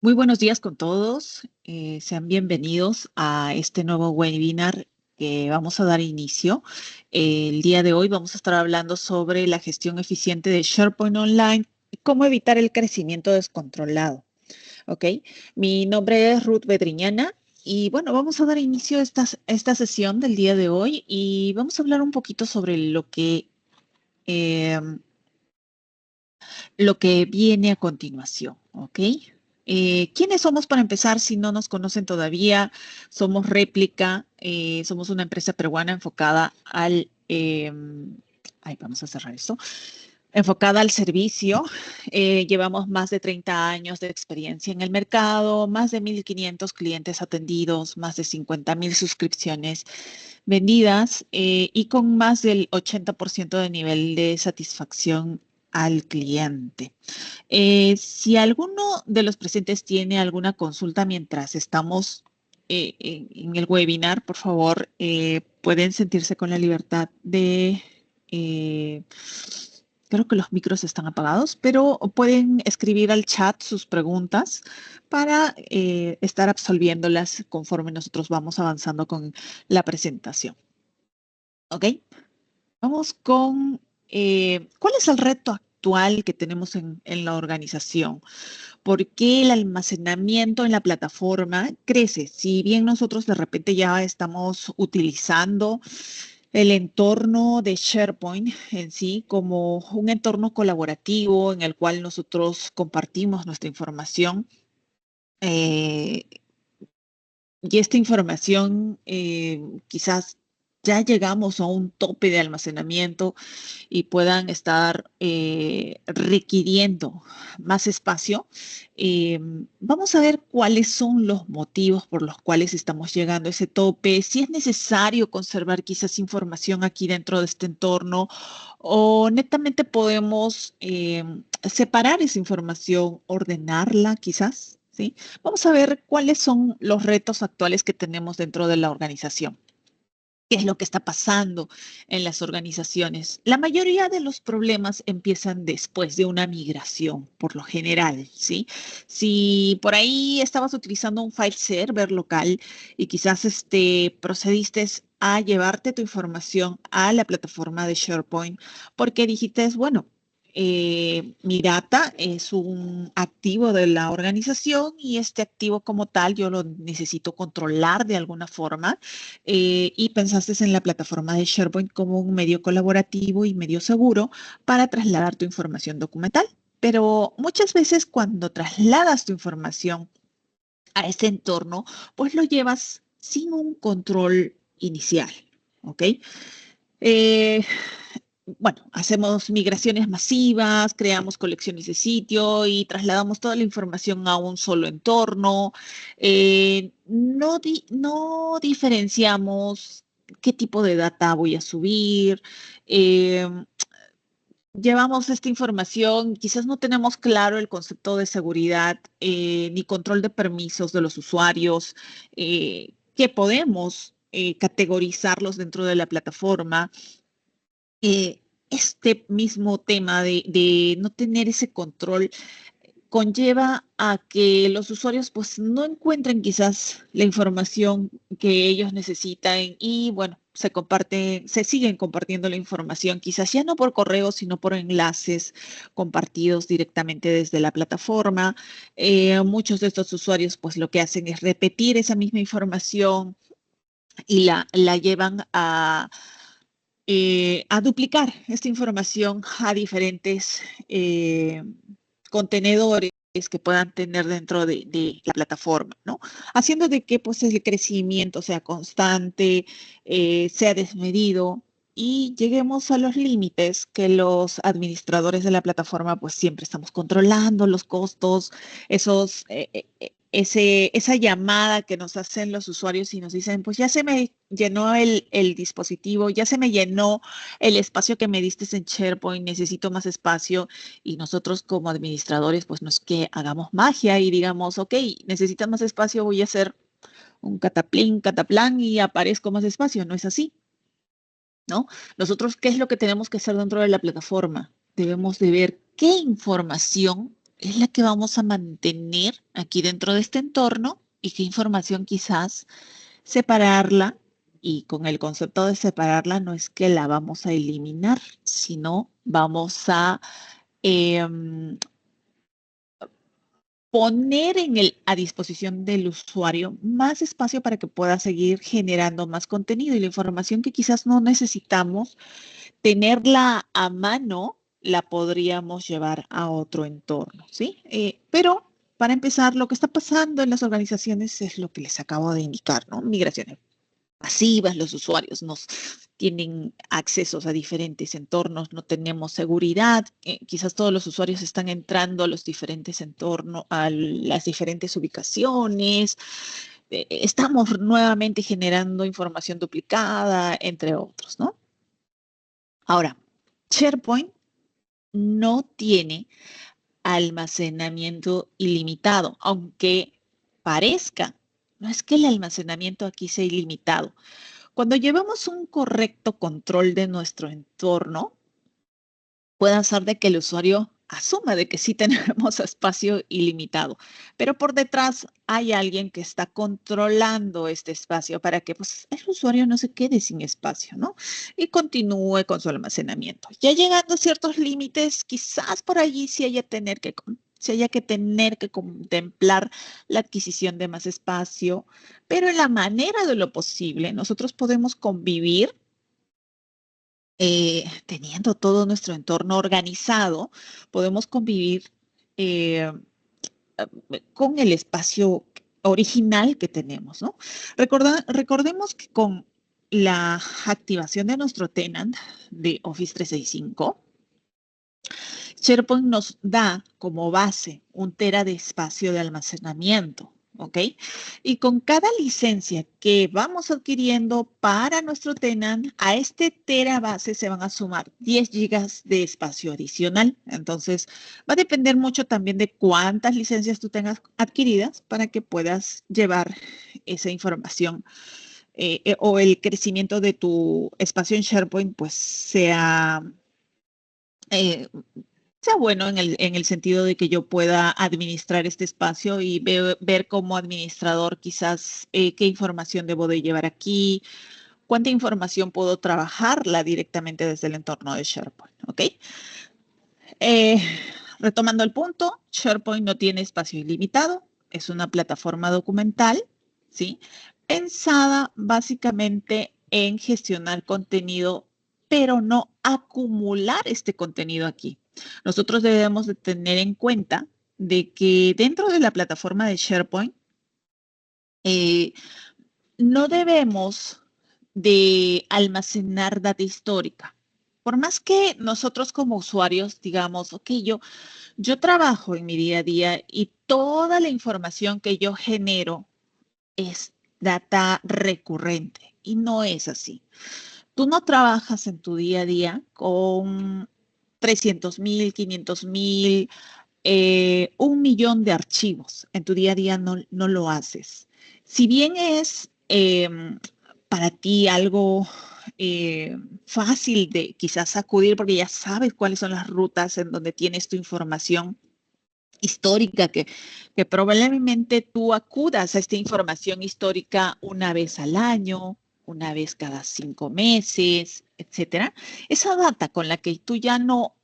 Muy buenos días con todos. Sean bienvenidos a este nuevo webinar que vamos a dar inicio. El día de hoy vamos a estar hablando sobre la gestión eficiente de SharePoint Online y cómo evitar el crecimiento descontrolado. ¿Ok? Mi nombre es Ruth Bedriñana y bueno, vamos a dar inicio a esta sesión del día de hoy y vamos a hablar un poquito sobre eh, lo que viene a continuación. ¿Ok? ¿Quiénes somos para empezar? Si no nos conocen todavía, somos Réplica, somos una empresa peruana enfocada vamos a cerrar esto, enfocada al servicio. Llevamos más de 30 años de experiencia en el mercado, más de 1.500 clientes atendidos, más de 50.000 suscripciones vendidas y con más del 80% de nivel de satisfacción al cliente. Si alguno de los presentes tiene alguna consulta mientras estamos en el webinar, por favor, pueden sentirse con la libertad de... eh, creo que los micros están apagados, pero pueden escribir al chat sus preguntas para estar absolviéndolas conforme nosotros vamos avanzando con la presentación. ¿Ok? Vamos con ¿cuál es el reto actual que tenemos en la organización? ¿Por qué el almacenamiento en la plataforma crece? Si bien nosotros de repente ya estamos utilizando el entorno de SharePoint en sí como un entorno colaborativo en el cual nosotros compartimos nuestra información, eh, y esta información quizás ya llegamos a un tope de almacenamiento y puedan estar requiriendo más espacio. Vamos a ver cuáles son los motivos por los cuales estamos llegando a ese tope, si es necesario conservar quizás información aquí dentro de este entorno o netamente podemos separar esa información, ordenarla quizás, ¿sí? Vamos a ver cuáles son los retos actuales que tenemos dentro de la organización. ¿Qué es lo que está pasando en las organizaciones? La mayoría de los problemas empiezan después de una migración, por lo general, ¿sí? Si por ahí estabas utilizando un file server local y quizás procediste a llevarte tu información a la plataforma de SharePoint porque dijiste, bueno, mi data es un activo de la organización y este activo como tal yo lo necesito controlar de alguna forma y pensaste en la plataforma de SharePoint como un medio colaborativo y medio seguro para trasladar tu información documental. Pero muchas veces cuando trasladas tu información a ese entorno, pues lo llevas sin un control inicial, ¿ok? Eh, bueno, hacemos migraciones masivas, creamos colecciones de sitio y trasladamos toda la información a un solo entorno. No diferenciamos qué tipo de data voy a subir. eh, Llevamos esta información, quizás no tenemos claro el concepto de seguridad ni control de permisos de los usuarios, que podemos categorizarlos dentro de la plataforma. Este mismo tema de no tener ese control conlleva a que los usuarios pues no encuentren quizás la información que ellos necesitan y bueno, se siguen compartiendo la información, quizás ya no por correo, sino por enlaces compartidos directamente desde la plataforma. Muchos de estos usuarios pues lo que hacen es repetir esa misma información y la llevan a duplicar esta información a diferentes contenedores que puedan tener dentro de la plataforma, ¿no? Haciendo de que pues el crecimiento sea constante, sea desmedido y lleguemos a los límites que los administradores de la plataforma pues siempre estamos controlando los costos, esa llamada que nos hacen los usuarios y nos dicen, pues ya se me llenó el dispositivo, ya se me llenó el espacio que me diste en SharePoint, necesito más espacio y nosotros como administradores, pues no es que hagamos magia y digamos, ok, necesitas más espacio, voy a hacer un cataplín, cataplán y aparezco más espacio, no es así, ¿no? Nosotros, ¿qué es lo que tenemos que hacer dentro de la plataforma? Debemos de ver qué información es la que vamos a mantener aquí dentro de este entorno y qué información quizás separarla. Y con el concepto de separarla no es que la vamos a eliminar, sino vamos a poner a disposición del usuario más espacio para que pueda seguir generando más contenido y la información que quizás no necesitamos tenerla a mano, la podríamos llevar a otro entorno, ¿sí? Pero para empezar, lo que está pasando en las organizaciones es lo que les acabo de indicar, ¿no? Migraciones pasivas, los usuarios nos tienen accesos a diferentes entornos, no tenemos seguridad, quizás todos los usuarios están entrando a los diferentes entornos, a las diferentes ubicaciones, estamos nuevamente generando información duplicada, entre otros, ¿no? Ahora, SharePoint no tiene almacenamiento ilimitado, aunque parezca, no es que el almacenamiento aquí sea ilimitado. Cuando llevamos un correcto control de nuestro entorno, puede hacer de que el usuario asuma de que sí tenemos espacio ilimitado, pero por detrás hay alguien que está controlando este espacio para que pues, el usuario no se quede sin espacio, ¿no? Y continúe con su almacenamiento. Ya llegando a ciertos límites, quizás por allí sí haya que tener que contemplar la adquisición de más espacio, pero en la manera de lo posible, nosotros podemos convivir teniendo todo nuestro entorno organizado, podemos convivir eh, con el espacio original que tenemos, ¿no? Recordemos que con la activación de nuestro tenant de Office 365, SharePoint nos da como base 1 TB de espacio de almacenamiento, ¿ok? Y con cada licencia que vamos adquiriendo para nuestro tenant, a este tera base se van a sumar 10 gigas de espacio adicional. Entonces, va a depender mucho también de cuántas licencias tú tengas adquiridas para que puedas llevar esa información o el crecimiento de tu espacio en SharePoint, pues eh, sea bueno en el sentido de que yo pueda administrar este espacio y ver como administrador quizás qué información debo de llevar aquí, cuánta información puedo trabajarla directamente desde el entorno de SharePoint, ¿ok? Eh, Retomando el punto, SharePoint no tiene espacio ilimitado, es una plataforma documental, ¿sí? Pensada básicamente en gestionar contenido, pero no acumular este contenido aquí. Nosotros debemos de tener en cuenta de que dentro de la plataforma de SharePoint eh, no debemos de almacenar data histórica. Por más que nosotros como usuarios digamos, ok, yo trabajo en mi día a día y toda la información que yo genero es data recurrente y no es así. Tú no trabajas en tu día a día con 300,000, 500,000, 1 millón de archivos. En tu día a día no lo haces. Si bien es para ti algo fácil de quizás acudir porque ya sabes cuáles son las rutas en donde tienes tu información histórica, que probablemente tú acudas a esta información histórica 1 vez al año, 1 vez cada 5 meses, etcétera. Esa data con la que tú ya no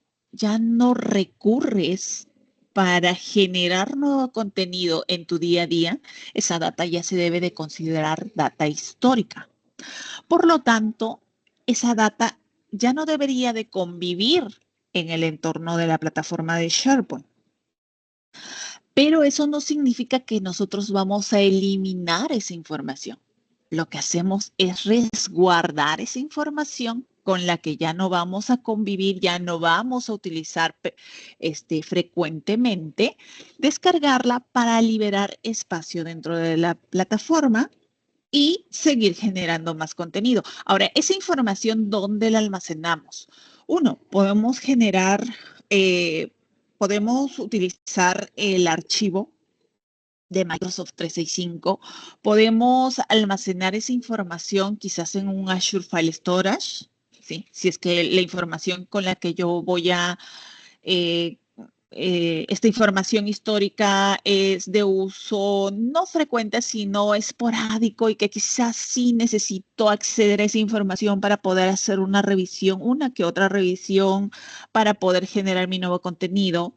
recurres para generar nuevo contenido en tu día a día, esa data ya se debe de considerar data histórica. Por lo tanto, esa data ya no debería de convivir en el entorno de la plataforma de SharePoint. Pero eso no significa que nosotros vamos a eliminar esa información. Lo que hacemos es resguardar esa información con la que ya no vamos a convivir, ya no vamos a utilizar frecuentemente, descargarla para liberar espacio dentro de la plataforma y seguir generando más contenido. Ahora, esa información, ¿dónde la almacenamos? Uno, podemos utilizar el archivo de Microsoft 365. Podemos almacenar esa información quizás en un Azure File Storage, ¿sí? Si es que la información con la que yo voy a esta información histórica es de uso no frecuente, sino esporádico y que quizás sí necesito acceder a esa información para poder hacer una revisión, una que otra revisión para poder generar mi nuevo contenido.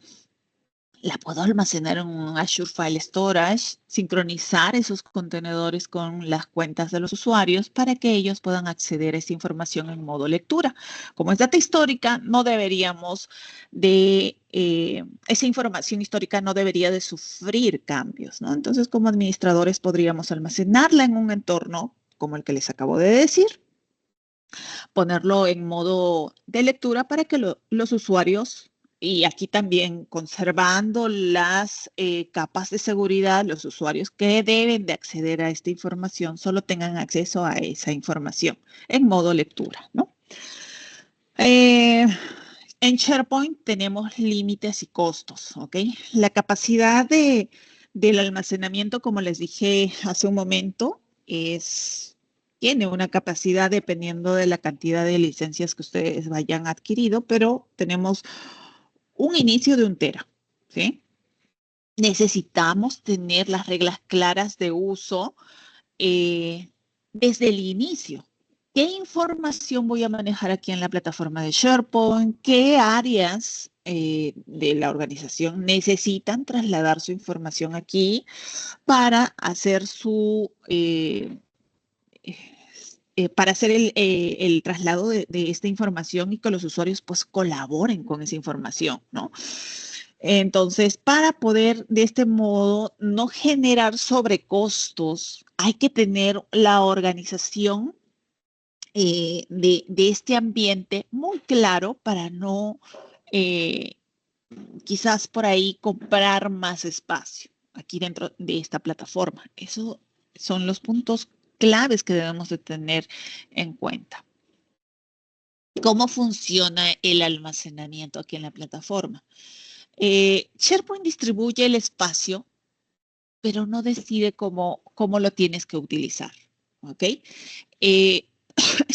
La puedo almacenar en un Azure File Storage, sincronizar esos contenedores con las cuentas de los usuarios para que ellos puedan acceder a esa información en modo lectura. Como es data histórica, no deberíamos esa información histórica no debería de sufrir cambios, ¿no? Entonces, como administradores podríamos almacenarla en un entorno como el que les acabo de decir, ponerlo en modo de lectura para que los usuarios, y aquí también conservando las capas de seguridad, los usuarios que deben de acceder a esta información solo tengan acceso a esa información en modo lectura, ¿no? En SharePoint tenemos límites y costos, ¿ok? La capacidad del almacenamiento, como les dije hace un momento, tiene una capacidad dependiendo de la cantidad de licencias que ustedes vayan adquirido, pero tenemos un inicio de 1 tera, ¿sí? Necesitamos tener las reglas claras de uso desde el inicio. ¿Qué información voy a manejar aquí en la plataforma de SharePoint? ¿Qué áreas de la organización necesitan trasladar su información aquí para hacer para hacer el traslado de esta información y que los usuarios pues colaboren con esa información, ¿no? Entonces, para poder de este modo no generar sobrecostos, hay que tener la organización de este ambiente muy claro para no quizás por ahí comprar más espacio aquí dentro de esta plataforma. Esos son los puntos claves que debemos de tener en cuenta. ¿Cómo funciona el almacenamiento aquí en la plataforma? SharePoint distribuye el espacio, pero no decide cómo lo tienes que utilizar, ¿ok?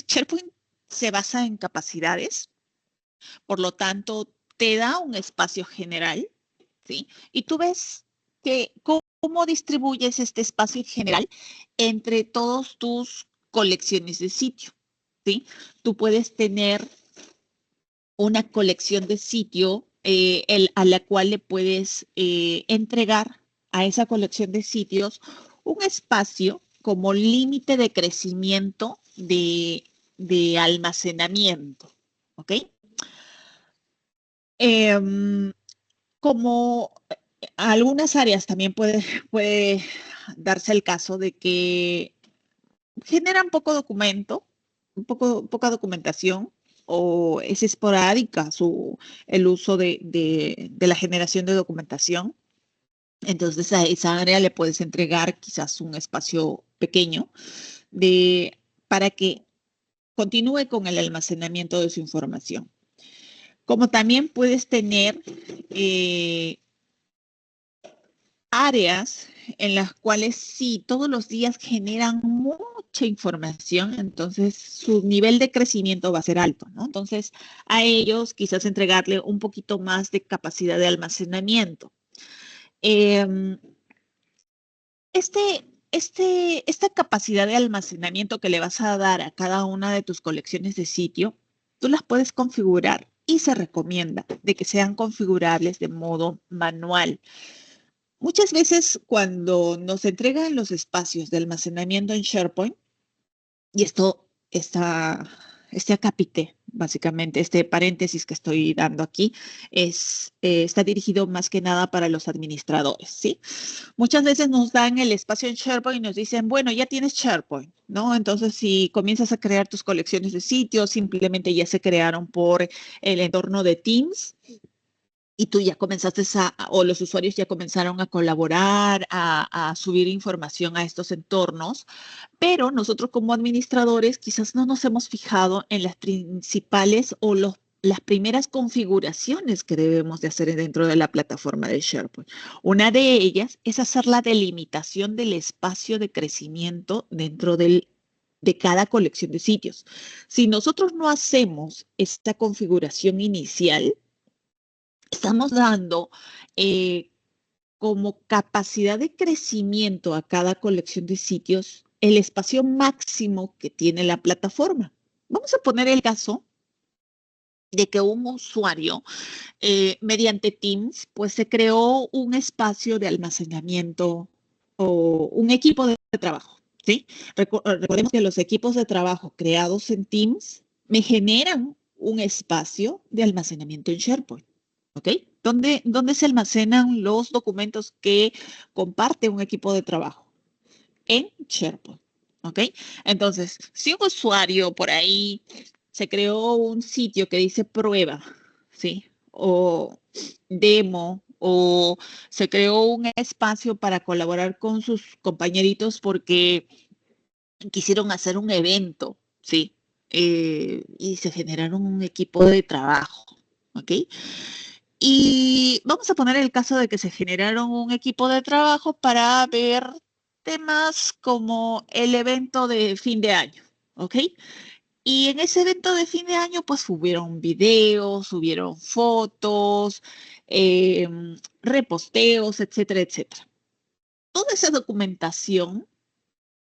SharePoint se basa en capacidades, por lo tanto, te da un espacio general, ¿sí? Y tú ves cómo distribuyes este espacio general entre todas tus colecciones de sitio, ¿sí? Tú puedes tener una colección de sitio a la cual le puedes entregar a esa colección de sitios un espacio como límite de crecimiento de almacenamiento, ¿ok? Como algunas áreas también puede darse el caso de que generan poco documento, poca documentación, o es esporádica el uso de la generación de documentación. Entonces a esa área le puedes entregar quizás un espacio pequeño para que continúe con el almacenamiento de su información. Como también puedes tener áreas en las cuales sí, todos los días generan mucha información, entonces su nivel de crecimiento va a ser alto, ¿no? Entonces, a ellos quizás entregarle un poquito más de capacidad de almacenamiento. Esta capacidad de almacenamiento que le vas a dar a cada una de tus colecciones de sitio, tú las puedes configurar y se recomienda de que sean configurables de modo manual. Muchas veces cuando nos entregan los espacios de almacenamiento en SharePoint, y este acápite, básicamente, este paréntesis que estoy dando aquí, está dirigido más que nada para los administradores, ¿sí? Muchas veces nos dan el espacio en SharePoint y nos dicen, bueno, ya tienes SharePoint, ¿no? Entonces, si comienzas a crear tus colecciones de sitios, simplemente ya se crearon por el entorno de Teams, y tú ya comenzaste o los usuarios ya comenzaron a colaborar, a subir información a estos entornos, pero nosotros como administradores quizás no nos hemos fijado en las principales o las primeras configuraciones que debemos de hacer dentro de la plataforma de SharePoint. Una de ellas es hacer la delimitación del espacio de crecimiento dentro de cada colección de sitios. Si nosotros no hacemos esta configuración inicial, estamos dando como capacidad de crecimiento a cada colección de sitios el espacio máximo que tiene la plataforma. Vamos a poner el caso de que un usuario, mediante Teams, pues se creó un espacio de almacenamiento o un equipo de trabajo, ¿sí? Recordemos que los equipos de trabajo creados en Teams me generan un espacio de almacenamiento en SharePoint, ¿ok? ¿Dónde se almacenan los documentos que comparte un equipo de trabajo? En SharePoint, ¿ok? Entonces, si un usuario por ahí se creó un sitio que dice prueba, ¿sí? O demo, o se creó un espacio para colaborar con sus compañeritos porque quisieron hacer un evento, ¿sí? Y se generaron un equipo de trabajo, ¿ok? Y vamos a poner el caso de que se generaron un equipo de trabajo para ver temas como el evento de fin de año, ¿ok? Y en ese evento de fin de año, pues subieron videos, subieron fotos, eh, reposteos, etcétera, etcétera. Toda esa documentación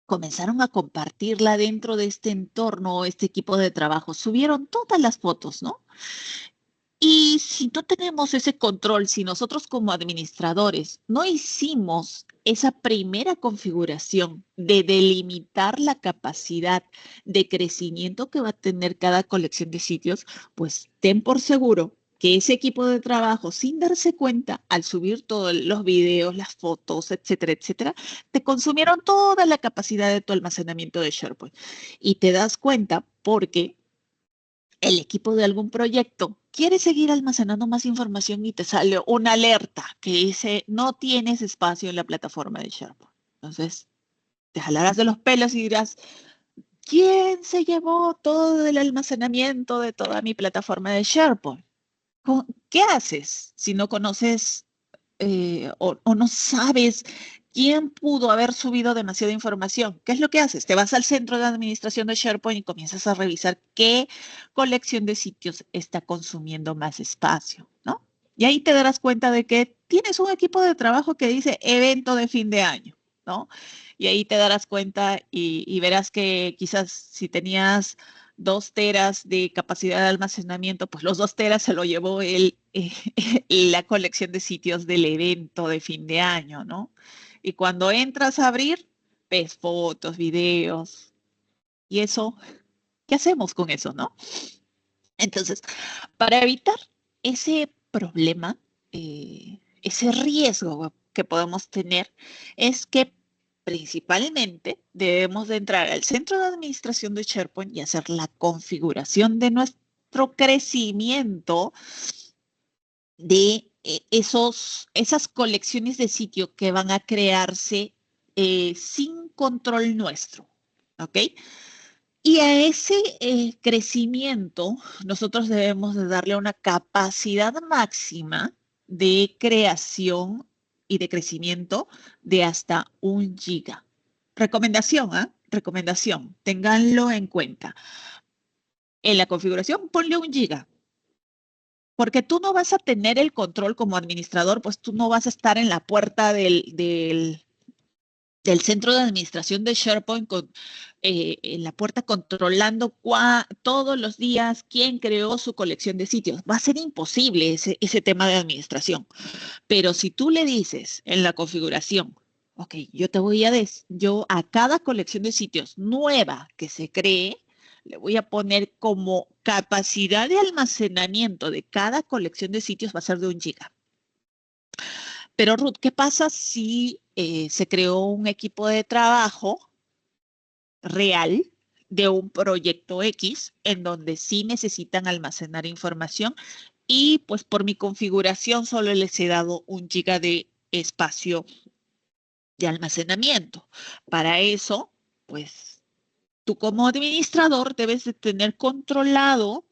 comenzaron a compartirla dentro de este entorno, este equipo de trabajo. Subieron todas las fotos, ¿no? Y si no tenemos ese control, si nosotros como administradores no hicimos esa primera configuración de delimitar la capacidad de crecimiento que va a tener cada colección de sitios, pues ten por seguro que ese equipo de trabajo, sin darse cuenta, al subir todos los videos, las fotos, etcétera, etcétera, te consumieron toda la capacidad de tu almacenamiento de SharePoint. Y te das cuenta porque el equipo de algún proyecto quiere seguir almacenando más información y te sale una alerta que dice no tienes espacio en la plataforma de SharePoint. Entonces, te jalarás de los pelos y dirás, ¿quién se llevó todo el almacenamiento de toda mi plataforma de SharePoint? ¿Qué haces si no conoces o no sabes quién pudo haber subido demasiada información? ¿Qué es lo que haces? Te vas al centro de administración de SharePoint y comienzas a revisar qué colección de sitios está consumiendo más espacio, ¿no? Y ahí te darás cuenta de que tienes un equipo de trabajo que dice evento de fin de año, ¿no? Y ahí te darás cuenta y verás que quizás si tenías 2 teras de capacidad de almacenamiento, pues los 2 teras se lo llevó la colección de sitios del evento de fin de año, ¿no? Y cuando entras a abrir, ves fotos, videos, y eso, ¿qué hacemos con eso, no? Entonces, para evitar ese problema, ese riesgo que podemos tener, es que principalmente debemos de entrar al centro de administración de SharePoint y hacer la configuración de nuestro crecimiento de esas colecciones de sitio que van a crearse sin control nuestro, ¿ok? Y a ese crecimiento nosotros debemos de darle una capacidad máxima de creación y de crecimiento de hasta 1 GB. Recomendación, ¿ah? Recomendación, ténganlo en cuenta. En la configuración ponle 1 GB, porque tú no vas a tener el control como administrador, pues tú no vas a estar en la puerta del centro de administración de SharePoint en la puerta controlando todos los días quién creó su colección de sitios. Va a ser imposible ese tema de administración. Pero si tú le dices en la configuración, ok, yo a cada colección de sitios nueva que se cree, le voy a poner como capacidad de almacenamiento de cada colección de sitios va a ser de 1 GB. Pero Ruth, ¿qué pasa si se creó un equipo de trabajo real de un proyecto X en donde sí necesitan almacenar información y pues por mi configuración solo les he dado 1 GB de espacio de almacenamiento? Para eso, pues tú como administrador debes de tener controlado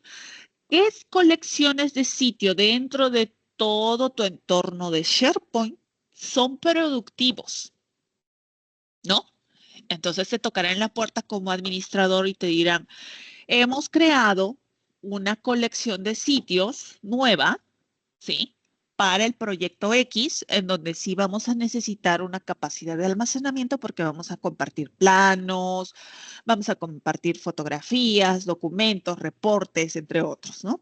qué colecciones de sitio dentro de todo tu entorno de SharePoint son productivos, ¿no? Entonces te tocará en la puerta como administrador y te dirán, hemos creado una colección de sitios nueva, ¿sí? para el proyecto X, en donde sí vamos a necesitar una capacidad de almacenamiento porque vamos a compartir planos, vamos a compartir fotografías, documentos, reportes, entre otros, ¿no?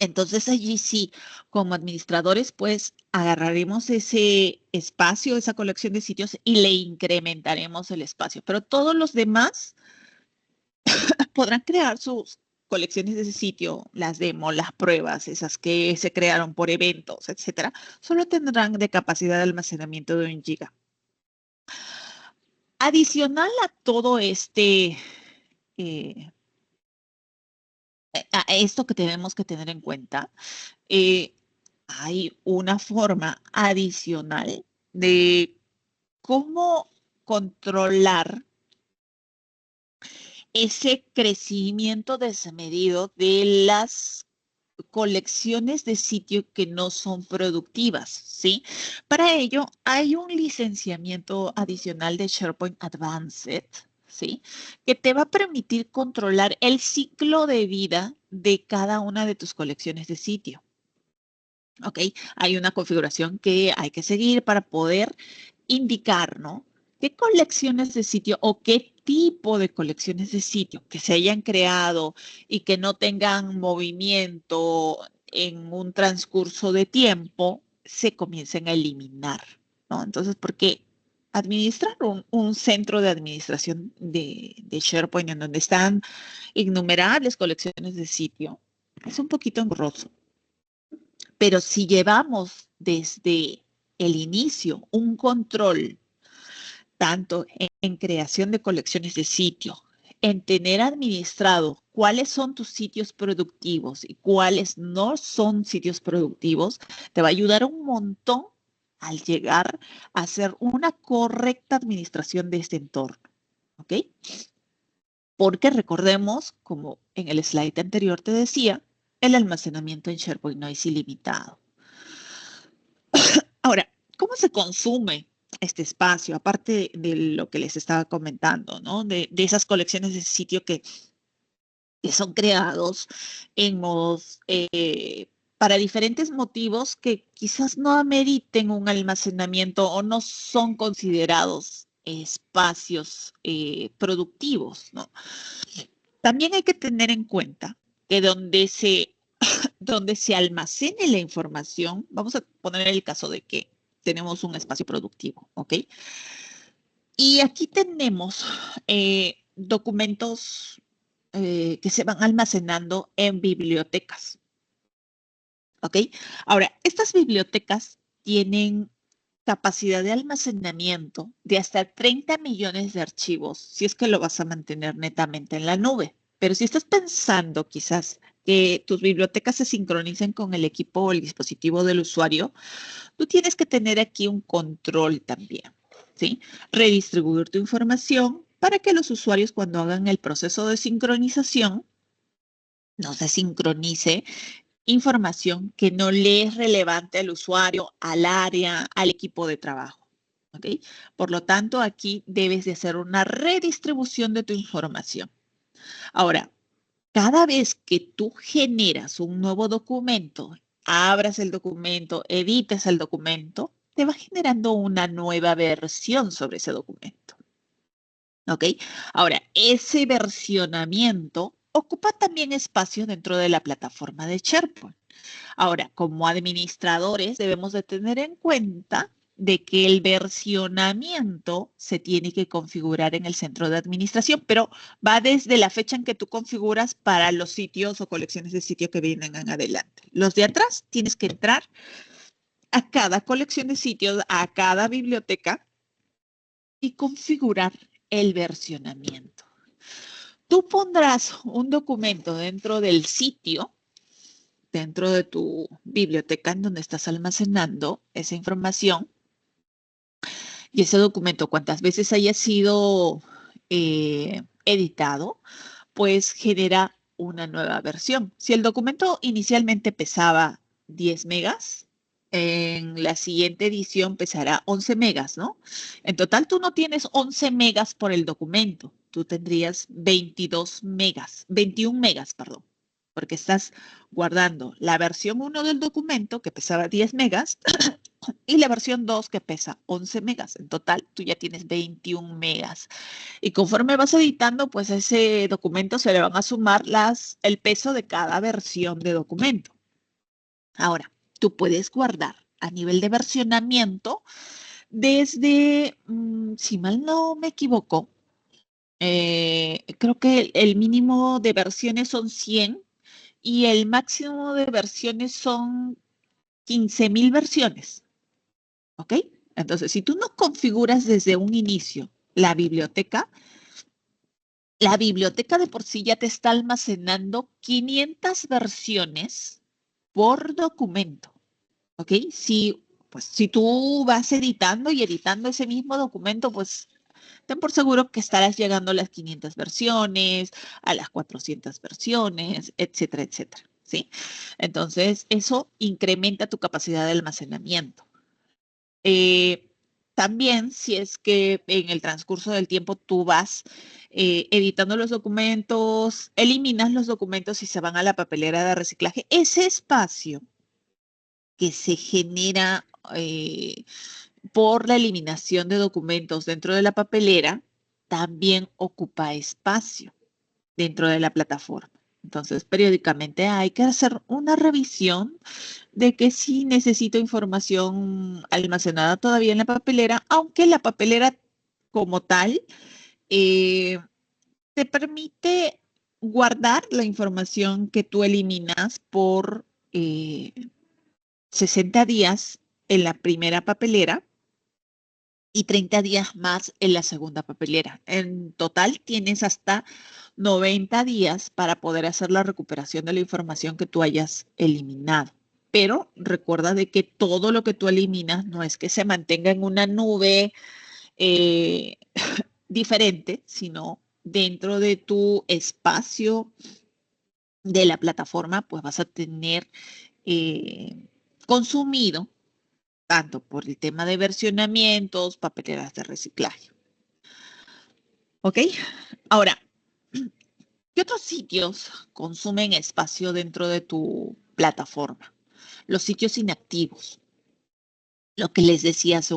Entonces allí sí, como administradores, pues agarraremos ese espacio, esa colección de sitios y le incrementaremos el espacio. Pero todos los demás podrán crear sus colecciones de ese sitio, las demos, las pruebas, esas que se crearon por eventos, etcétera, solo tendrán de capacidad de almacenamiento de 1 GB. Adicional a todo eh, a esto que tenemos que tener en cuenta, eh, hay una forma adicional de cómo controlar ese crecimiento desmedido de las colecciones de sitio que no son productivas, ¿sí? Para ello, hay un licenciamiento adicional de SharePoint Advanced, ¿sí? Que te va a permitir controlar el ciclo de vida de cada una de tus colecciones de sitio. ¿Ok? Hay una configuración que hay que seguir para poder indicar, ¿no? ¿Qué colecciones de sitio o qué tipo de colecciones de sitio que se hayan creado y que no tengan movimiento en un transcurso de tiempo se comiencen a eliminar, ¿no? Entonces, porque administrar un centro de administración de SharePoint en donde están innumerables colecciones de sitio es un poquito engorroso. Pero si llevamos desde el inicio un control, tanto en creación de colecciones de sitio, en tener administrado cuáles son tus sitios productivos y cuáles no son sitios productivos, te va a ayudar un montón al llegar a hacer una correcta administración de este entorno. ¿Ok? Porque recordemos, como en el slide anterior te decía, el almacenamiento en SharePoint no es ilimitado. Ahora, ¿cómo se consume este espacio? Aparte de lo que les estaba comentando, ¿no? De esas colecciones de sitio que son creados en modos para diferentes motivos que quizás no ameriten un almacenamiento o no son considerados espacios productivos, ¿no? También hay que tener en cuenta que donde se almacene la información, vamos a poner el caso de que tenemos un espacio productivo, ¿ok? Y aquí tenemos documentos que se van almacenando en bibliotecas, ¿ok? Ahora, estas bibliotecas tienen capacidad de almacenamiento de hasta 30 millones de archivos, si es que lo vas a mantener netamente en la nube. Pero si estás pensando quizás que tus bibliotecas se sincronicen con el equipo o el dispositivo del usuario, tú tienes que tener aquí un control también, ¿sí? Redistribuir tu información para que los usuarios cuando hagan el proceso de sincronización no se sincronice información que no le es relevante al usuario, al área, al equipo de trabajo. ¿Ok? Por lo tanto, aquí debes de hacer una redistribución de tu información. Ahora, cada vez que tú generas un nuevo documento, abras el documento, edites el documento, te va generando una nueva versión sobre ese documento. ¿Ok? Ahora, ese versionamiento ocupa también espacio dentro de la plataforma de SharePoint. Ahora, como administradores debemos de tener en cuenta de que el versionamiento se tiene que configurar en el centro de administración, pero va desde la fecha en que tú configuras para los sitios o colecciones de sitio que vienen en adelante. Los de atrás tienes que entrar a cada colección de sitios, a cada biblioteca y configurar el versionamiento. Tú pondrás un documento dentro del sitio, dentro de tu biblioteca en donde estás almacenando esa información y ese documento, cuantas veces haya sido editado, pues genera una nueva versión. Si el documento inicialmente pesaba 10 megas, en la siguiente edición pesará 11 megas, ¿no? En total tú no tienes 11 megas por el documento, tú tendrías 22 megas, 21 megas, perdón. porque estás guardando la versión 1 del documento que pesaba 10 megas y la versión 2 que pesa 11 megas. En total, tú ya tienes 21 megas. Y conforme vas editando, pues a ese documento se le van a sumar el peso de cada versión de documento. Ahora, tú puedes guardar a nivel de versionamiento desde, si mal no me equivoco, creo que el mínimo de versiones son 100 y el máximo de versiones son 15.000 versiones. ¿Ok? Entonces, si tú no configuras desde un inicio la biblioteca de por sí ya te está almacenando 500 versiones por documento. ¿Ok? Pues, si tú vas editando y editando ese mismo documento, pues ten por seguro que estarás llegando a las 500 versiones, a las 400 versiones, etcétera, etcétera. ¿Sí? Entonces, eso incrementa tu capacidad de almacenamiento. Eh, También, si es que en el transcurso del tiempo tú vas editando los documentos, eliminas los documentos y se van a la papelera de reciclaje, ese espacio que se genera por la eliminación de documentos dentro de la papelera también ocupa espacio dentro de la plataforma. Entonces, periódicamente hay que hacer una revisión de que sí necesito información almacenada todavía en la papelera, aunque la papelera como tal eh, te permite guardar la información que tú eliminas por 60 días en la primera papelera y 30 días más en la segunda papelera. En total tienes hasta 90 días para poder hacer la recuperación de la información que tú hayas eliminado. Pero recuerda de que todo lo que tú eliminas no es que se mantenga en una nube eh, diferente, sino dentro de tu espacio de la plataforma, pues vas a tener eh, consumido tanto por el tema de versionamientos, papeleras de reciclaje. ¿Ok? Ahora, ¿qué otros sitios consumen espacio dentro de tu plataforma? Los sitios inactivos, lo que les decía hace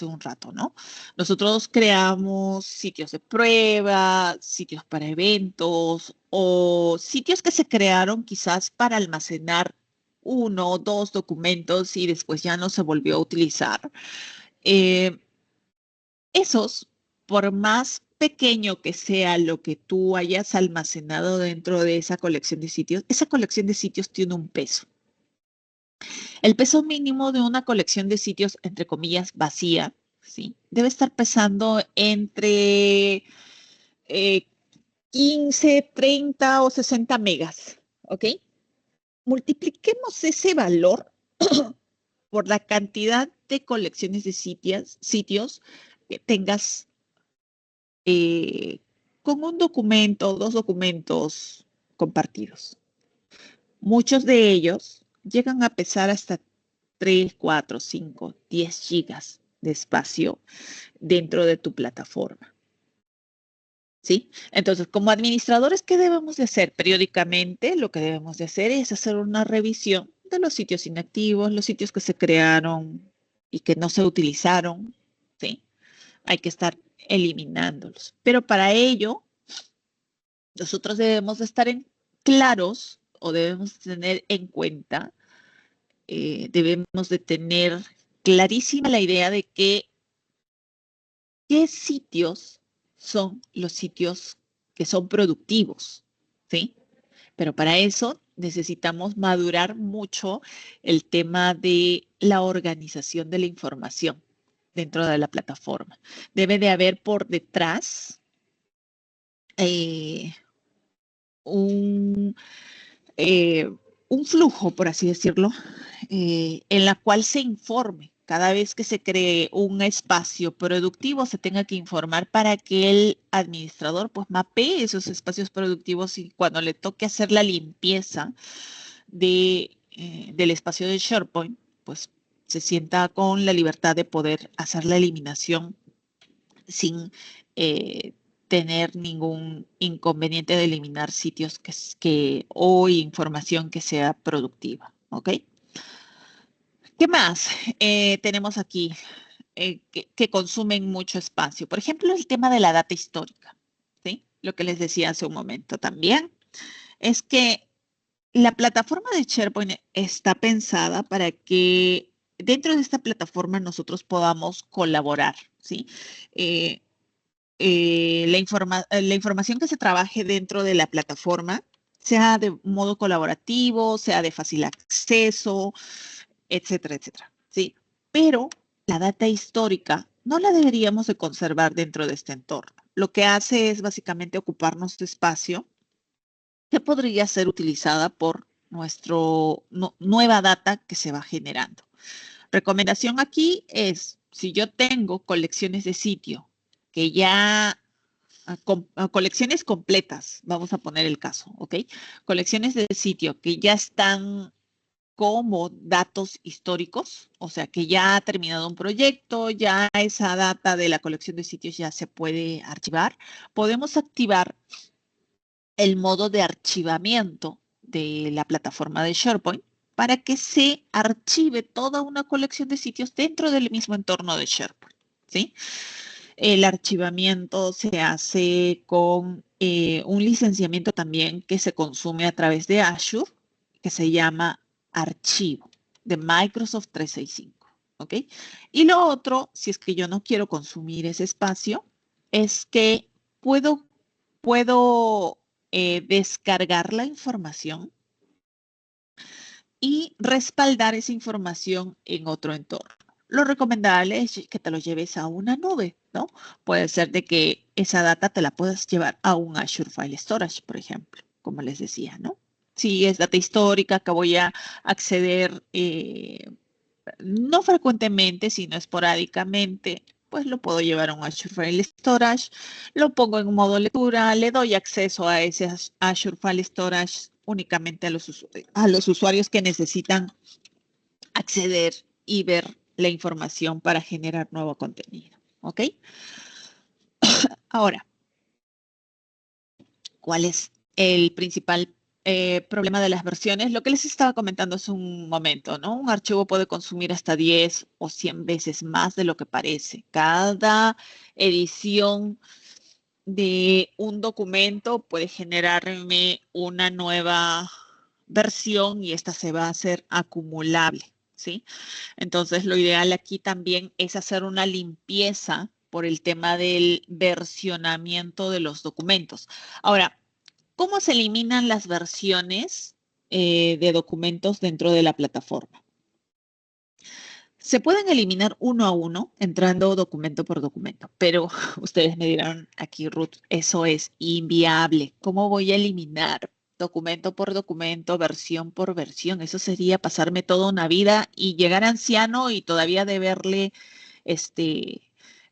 un rato, ¿no? Nosotros creamos sitios de prueba, sitios para eventos o sitios que se crearon quizás para almacenar uno o dos documentos y después ya no se volvió a utilizar. Eh, Esos, por más pequeño que sea lo que tú hayas almacenado dentro de esa colección de sitios, esa colección de sitios tiene un peso. El peso mínimo de una colección de sitios, entre comillas, vacía, ¿sí? Debe estar pesando entre 15, 30 o 60 megas, ¿ok? Multipliquemos ese valor por la cantidad de colecciones de sitios que tengas eh, con un documento, dos documentos compartidos. Muchos de ellos llegan a pesar hasta 3, 4, 5, 10 gigas de espacio dentro de tu plataforma. ¿Sí? Entonces, como administradores, ¿qué debemos de hacer? Periódicamente, lo que debemos de hacer es hacer una revisión de los sitios inactivos, los sitios que se crearon y que no se utilizaron, ¿sí? Hay que estar eliminándolos. Pero para ello, nosotros debemos de estar claros o debemos tener en cuenta, debemos de tener clarísima la idea de qué sitios son los sitios que son productivos, ¿sí? Pero para eso necesitamos madurar mucho el tema de la organización de la información dentro de la plataforma. Debe de haber por detrás eh, un, eh, un flujo, por así decirlo, en la cual se informe. Cada vez que se cree un espacio productivo, se tenga que informar para que el administrador pues mapee esos espacios productivos y cuando le toque hacer la limpieza del espacio de SharePoint, pues se sienta con la libertad de poder hacer la eliminación sin tener ningún inconveniente de eliminar sitios o información que sea productiva, ¿ok? ¿Qué más tenemos aquí que consumen mucho espacio? Por ejemplo, el tema de la data histórica, ¿sí? Lo que les decía hace un momento también es que la plataforma de SharePoint está pensada para que dentro de esta plataforma nosotros podamos colaborar, ¿sí? Eh, la información que se trabaje dentro de la plataforma sea de modo colaborativo, sea de fácil acceso, etcétera, etcétera, ¿sí? Pero la data histórica no la deberíamos de conservar dentro de este entorno. Lo que hace es básicamente ocuparnos de espacio que podría ser utilizada por nueva data que se va generando. Recomendación aquí es, si yo tengo colecciones de sitio que ya, colecciones completas, vamos a poner el caso, ¿ok? Colecciones de sitio que ya están como datos históricos, o sea, que ya ha terminado un proyecto, ya esa data de la colección de sitios ya se puede archivar, podemos activar el modo de archivamiento de la plataforma de SharePoint para que se archive toda una colección de sitios dentro del mismo entorno de SharePoint, ¿sí? El archivamiento se hace con un licenciamiento también que se consume a través de Azure, que se llama archivo de Microsoft 365, ¿ok? Y lo otro, si es que yo no quiero consumir ese espacio, es que puedo descargar la información y respaldar esa información en otro entorno. Lo recomendable es que te lo lleves a una nube, ¿no? Puede ser de que esa data te la puedas llevar a un Azure File Storage, por ejemplo, como les decía, ¿no? Si es data histórica que voy a acceder no frecuentemente, sino esporádicamente, pues lo puedo llevar a un Azure File Storage, lo pongo en modo lectura, le doy acceso a ese Azure File Storage únicamente a los usuarios que necesitan acceder y ver la información para generar nuevo contenido. ¿Ok? Ahora, ¿cuál es el principal problema de las versiones? Lo que les estaba comentando hace un momento, ¿no? Un archivo puede consumir hasta 10 o 100 veces más de lo que parece. Cada edición de un documento puede generarme una nueva versión y esta se va a hacer acumulable, ¿sí? Entonces, lo ideal aquí también es hacer una limpieza por el tema del versionamiento de los documentos. Ahora, ¿cómo se eliminan las versiones de documentos dentro de la plataforma? Se pueden eliminar uno a uno, entrando documento por documento, pero ustedes me dirán aquí, Ruth, eso es inviable. ¿Cómo voy a eliminar documento por documento, versión por versión? Eso sería pasarme toda una vida y llegar anciano y todavía deberle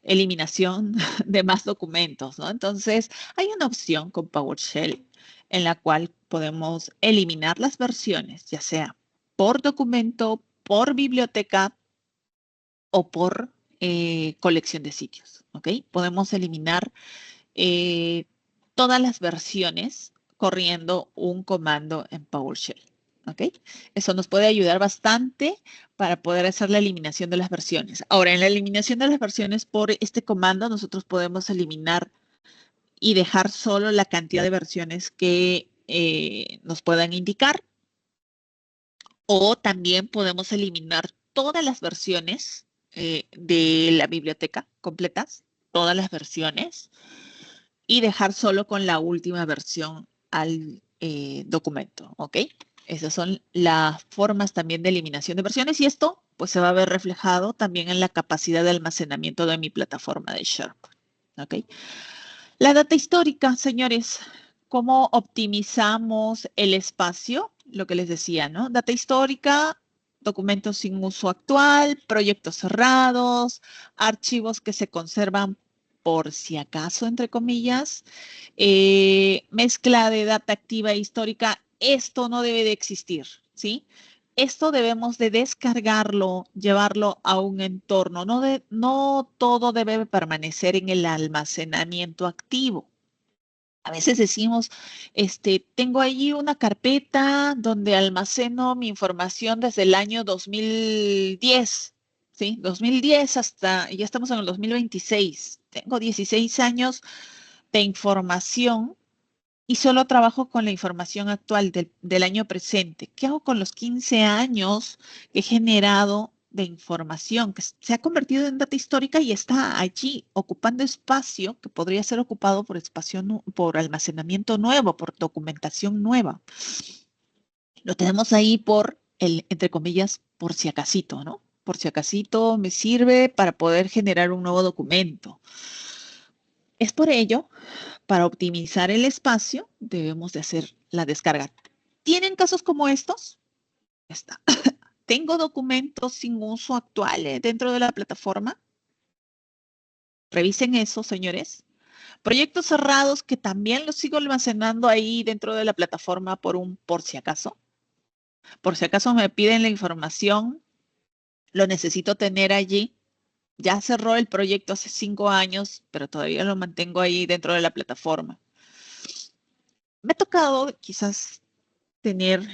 eliminación de más documentos, ¿no? Entonces, hay una opción con PowerShell en la cual podemos eliminar las versiones, ya sea por documento, por biblioteca, o por colección de sitios, ¿ok? Podemos eliminar eh, todas las versiones corriendo un comando en PowerShell, ¿ok? Eso nos puede ayudar bastante para poder hacer la eliminación de las versiones. Ahora, en la eliminación de las versiones por este comando, nosotros podemos eliminar y dejar solo la cantidad de versiones que nos puedan indicar, o también podemos eliminar todas las versiones de la biblioteca completas, todas las versiones, y dejar solo con la última versión al documento, ¿ok? Esas son las formas también de eliminación de versiones y esto pues se va a ver reflejado también en la capacidad de almacenamiento de mi plataforma de SharePoint, ¿ok? La data histórica, señores, ¿cómo optimizamos el espacio? Lo que les decía, ¿no? Data histórica, documentos sin uso actual, proyectos cerrados, archivos que se conservan por si acaso, entre comillas, mezcla de data activa e histórica. Esto no debe de existir, ¿sí? Esto debemos de descargarlo, llevarlo a un entorno. No todo debe permanecer en el almacenamiento activo, A veces decimos, tengo allí una carpeta donde almaceno mi información desde el año 2010, ¿sí? 2010 hasta, ya estamos en el 2026. Tengo 16 años de información y solo trabajo con la información actual del año presente. ¿Qué hago con los 15 años que he generado de información que se ha convertido en data histórica y está allí ocupando espacio que podría ser ocupado por espacio, por almacenamiento nuevo, por documentación nueva? Lo tenemos ahí por el, entre comillas, por si acasito, ¿no? Por si acasito me sirve para poder generar un nuevo documento. Es por ello, para optimizar el espacio, debemos de hacer la descarga. ¿Tienen casos como estos? Ya está. ¿Tengo documentos sin uso actual dentro de la plataforma? Revisen eso, señores. Proyectos cerrados que también los sigo almacenando ahí dentro de la plataforma por si acaso. Por si acaso me piden la información, lo necesito tener allí. Ya cerró el proyecto hace 5 años, pero todavía lo mantengo ahí dentro de la plataforma. Me ha tocado quizás tener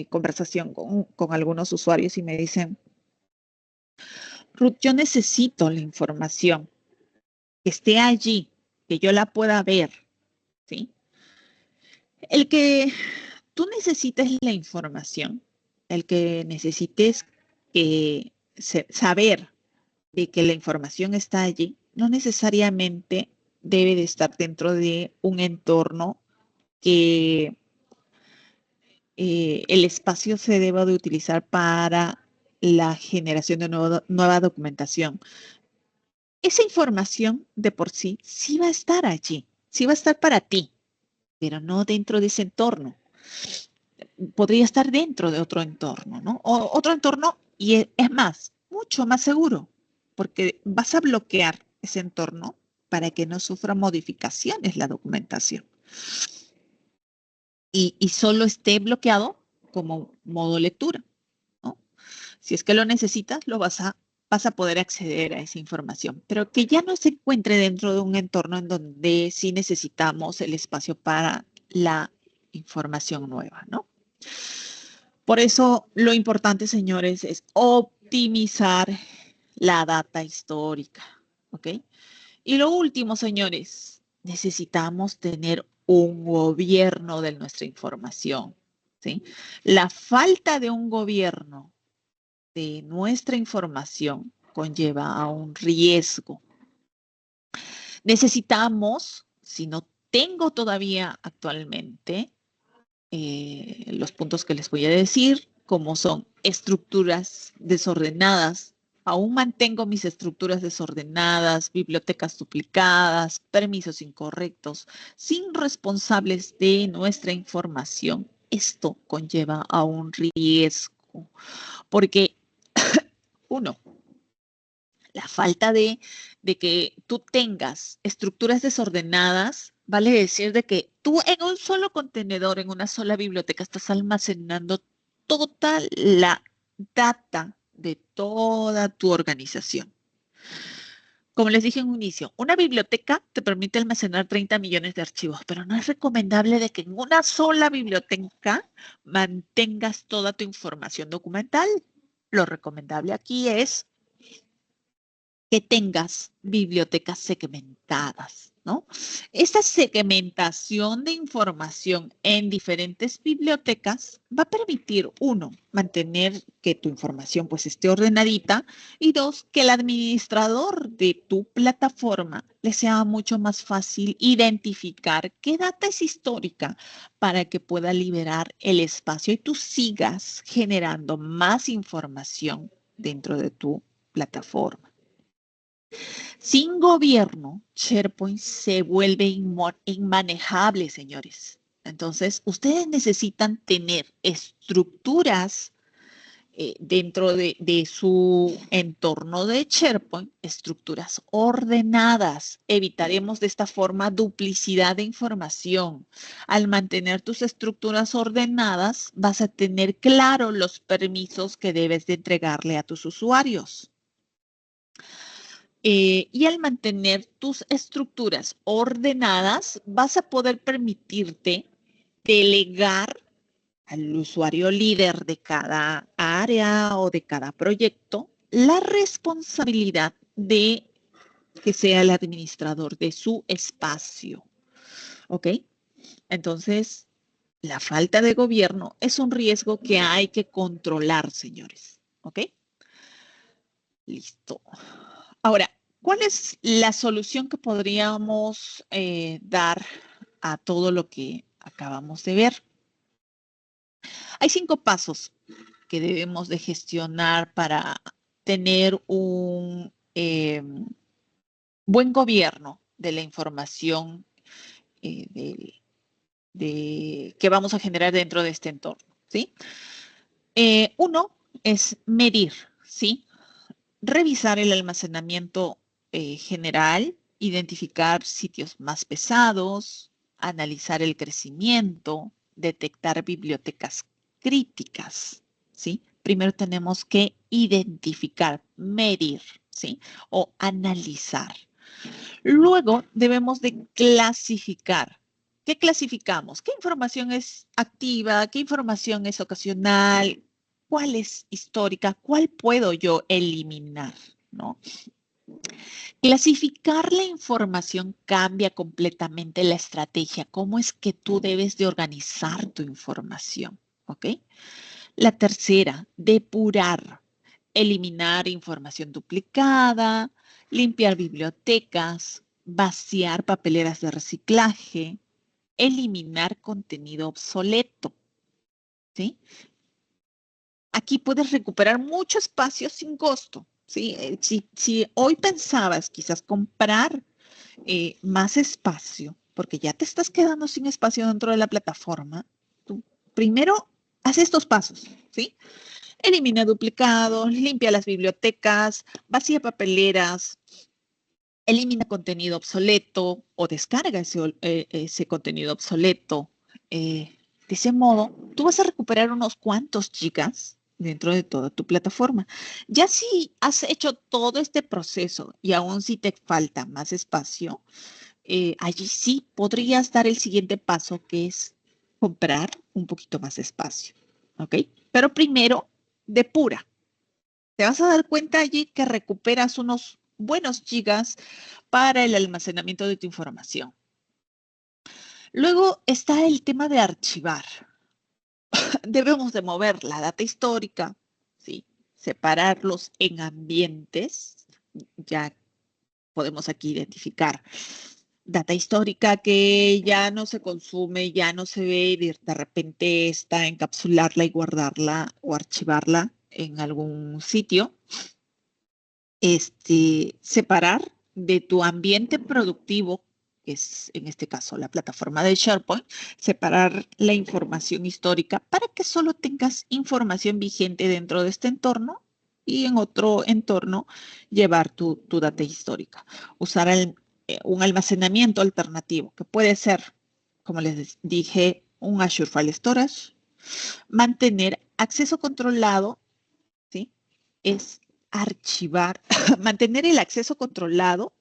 conversación con algunos usuarios y me dicen, Ruth, yo necesito la información, que esté allí, que yo la pueda ver, ¿sí? El que tú necesites la información, el que necesites saber de que la información está allí, no necesariamente debe de estar dentro de un entorno que el espacio se deba de utilizar para la generación de nueva documentación. Esa información de por sí sí va a estar allí, sí va a estar para ti, pero no dentro de ese entorno. Podría estar dentro de otro entorno, ¿no? O otro entorno, y es más, mucho más seguro, porque vas a bloquear ese entorno para que no sufra modificaciones la documentación. Y solo esté bloqueado como modo lectura, ¿no? Si es que lo necesitas, vas a poder acceder a esa información, pero que ya no se encuentre dentro de un entorno en donde sí necesitamos el espacio para la información nueva, ¿no? Por eso lo importante, señores, es optimizar la data histórica, ¿ok? Y lo último, señores, necesitamos tener un gobierno de nuestra información, ¿sí? La falta de un gobierno de nuestra información conlleva a un riesgo. Necesitamos, si no tengo todavía actualmente, los puntos que les voy a decir, como son estructuras desordenadas. Aún mantengo mis estructuras desordenadas, bibliotecas duplicadas, permisos incorrectos, sin responsables de nuestra información. Esto conlleva a un riesgo, porque uno, la falta de que tú tengas estructuras desordenadas, vale decir de que tú en un solo contenedor, en una sola biblioteca, estás almacenando toda la data de toda tu organización. Como les dije en un inicio, una biblioteca te permite almacenar 30 millones de archivos, pero no es recomendable de que en una sola biblioteca mantengas toda tu información documental. Lo recomendable aquí es que tengas bibliotecas segmentadas, ¿no? Esta segmentación de información en diferentes bibliotecas va a permitir, uno, mantener que tu información pues esté ordenadita y dos, que el administrador de tu plataforma le sea mucho más fácil identificar qué data es histórica para que pueda liberar el espacio y tú sigas generando más información dentro de tu plataforma. Sin gobierno, SharePoint se vuelve inmanejable, señores. Entonces, ustedes necesitan tener estructuras dentro de su entorno de SharePoint, estructuras ordenadas. Evitaremos de esta forma duplicidad de información. Al mantener tus estructuras ordenadas, vas a tener claro los permisos que debes de entregarle a tus usuarios. Y al mantener tus estructuras ordenadas, vas a poder permitirte delegar al usuario líder de cada área o de cada proyecto la responsabilidad de que sea el administrador de su espacio. ¿Ok? Entonces, la falta de gobierno es un riesgo que hay que controlar, señores. ¿Ok? Listo. Ahora, ¿cuál es la solución que podríamos dar a todo lo que acabamos de ver? Hay 5 pasos que debemos de gestionar para tener un buen gobierno de la información que vamos a generar dentro de este entorno, ¿sí? Uno es medir, ¿sí? Revisar el almacenamiento general, identificar sitios más pesados, analizar el crecimiento, detectar bibliotecas críticas, ¿sí? Primero tenemos que identificar, medir, ¿sí? O analizar. Luego debemos de clasificar. ¿Qué clasificamos? ¿Qué información es activa? ¿Qué información es ocasional? ¿Cuál es histórica? ¿Cuál puedo yo eliminar? ¿No? Clasificar la información cambia completamente la estrategia. ¿Cómo es que tú debes de organizar tu información? ¿Ok? La tercera, depurar, eliminar información duplicada, limpiar bibliotecas, vaciar papeleras de reciclaje, eliminar contenido obsoleto, ¿sí? Aquí puedes recuperar mucho espacio sin costo, ¿sí? Si hoy pensabas quizás comprar más espacio, porque ya te estás quedando sin espacio dentro de la plataforma, tú primero haz estos pasos, ¿sí? Elimina duplicados, limpia las bibliotecas, vacía papeleras, elimina contenido obsoleto o descarga ese contenido obsoleto. De ese modo, tú vas a recuperar unos cuantos gigas dentro de toda tu plataforma. Ya si has hecho todo este proceso y aún si te falta más espacio, allí sí podrías dar el siguiente paso, que es comprar un poquito más de espacio. ¿Ok? Pero primero, depura. Te vas a dar cuenta allí que recuperas unos buenos gigas para el almacenamiento de tu información. Luego está el tema de archivar. Debemos de mover la data histórica, ¿sí? Separarlos en ambientes. Ya podemos aquí identificar data histórica que ya no se consume, ya no se ve y de repente está encapsularla y guardarla o archivarla en algún sitio. Separar de tu ambiente productivo, que es en este caso la plataforma de SharePoint, separar la información histórica para que solo tengas información vigente dentro de este entorno y en otro entorno llevar tu data histórica. Usar un almacenamiento alternativo, que puede ser, como les dije, un Azure File Storage, mantener acceso controlado, ¿sí? Es archivar, mantener el acceso controlado